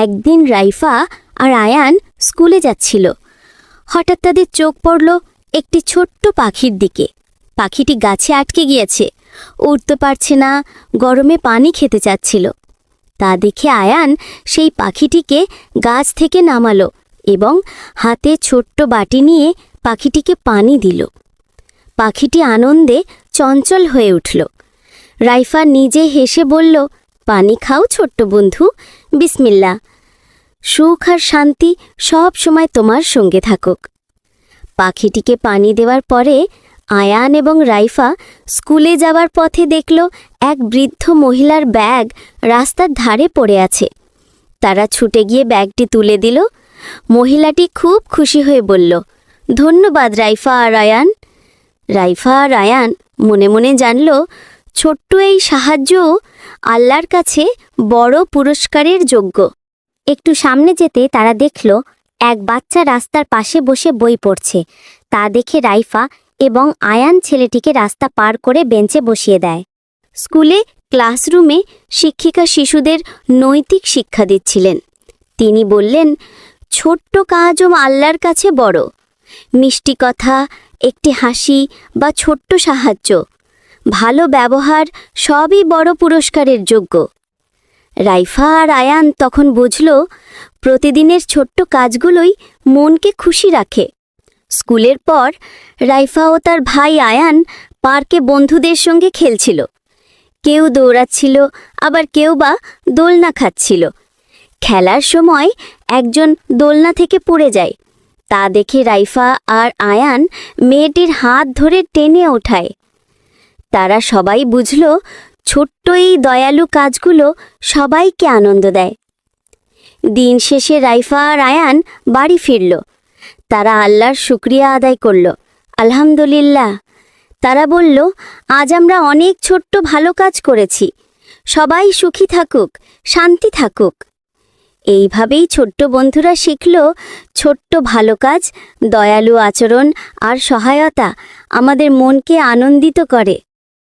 একদিন রাইফা আর আয়ান স্কুলে যাচ্ছিল। হঠাৎ তাদের চোখ পড়ল একটি ছোট্ট পাখির দিকে। পাখিটি গাছে আটকে গিয়েছে, উড়তে পারছে না, গরমে পানি খেতে চাচ্ছিল। তা দেখে আয়ান সেই পাখিটিকে গাছ থেকে নামালো এবং হাতে ছোট্ট বাটি নিয়ে পাখিটিকে পানি দিল। পাখিটি আনন্দে চঞ্চল হয়ে উঠল। রাইফা নিজে হেসে বলল, পানি খাও ছোট্ট বন্ধু, বিসমিল্লাহ। সুখ আর শান্তি সব সময় তোমার সঙ্গে থাকুক। পাখিটিকে পানি দেওয়ার পরে আয়ান এবং রাইফা স্কুলে যাওয়ার পথে দেখল এক বৃদ্ধ মহিলার ব্যাগ রাস্তার ধারে পড়ে আছে। তারা ছুটে গিয়ে ব্যাগটি তুলে দিল। মহিলাটি খুব খুশি হয়ে বলল, ধন্যবাদ রাইফা আর আয়ান। রাইফা আর আয়ান মনে মনে জানল, ছোট্ট এই সাহায্যও আল্লাহর কাছে বড় পুরস্কারের যোগ্য। একটু সামনে যেতে তারা দেখল এক বাচ্চা রাস্তার পাশে বসে বই পড়ছে। তা দেখে রাইফা এবং আয়ান ছেলেটিকে রাস্তা পার করে বেঞ্চে বসিয়ে দেয়। স্কুলে ক্লাসরুমে শিক্ষিকা শিশুদের নৈতিক শিক্ষা দিচ্ছিলেন। তিনি বললেন, ছোট্ট কাজও আল্লাহর কাছে বড়। মিষ্টি কথা, একটি হাসি বা ছোট্ট সাহায্য, ভালো ব্যবহার সবই বড় পুরস্কারের যোগ্য। রাইফা আর আয়ান তখন বুঝল, প্রতিদিনের ছোট্ট কাজগুলোই মনকে খুশি রাখে। স্কুলের পর রাইফা ও তার ভাই আয়ান পার্কে বন্ধুদের সঙ্গে খেলছিল। কেউ দৌড়াচ্ছিল, আবার কেউ বা দোলনা খাচ্ছিল। খেলার সময় একজন দোলনা থেকে পড়ে যায়। তা দেখে রাইফা আর আয়ান মেয়েটির হাত ধরে টেনে ওঠায়। তারা সবাই বুঝল, ছোট্ট এই দয়ালু কাজগুলো সবাইকে আনন্দ দেয়। দিন শেষে রাইফা আর আয়ান বাড়ি ফিরল। তারা আল্লাহর শুকরিয়া আদায় করল। আলহামদুলিল্লাহ। তারা বলল, আজ আমরা অনেক ছোট্ট ভালো কাজ করেছি। সবাই সুখী থাকুক, শান্তি থাকুক। এইভাবেই ছোট্ট বন্ধুরা শিখল, ছোট্ট ভালো কাজ, দয়ালু আচরণ আর সহায়তা আমাদের মনকে আনন্দিত করে।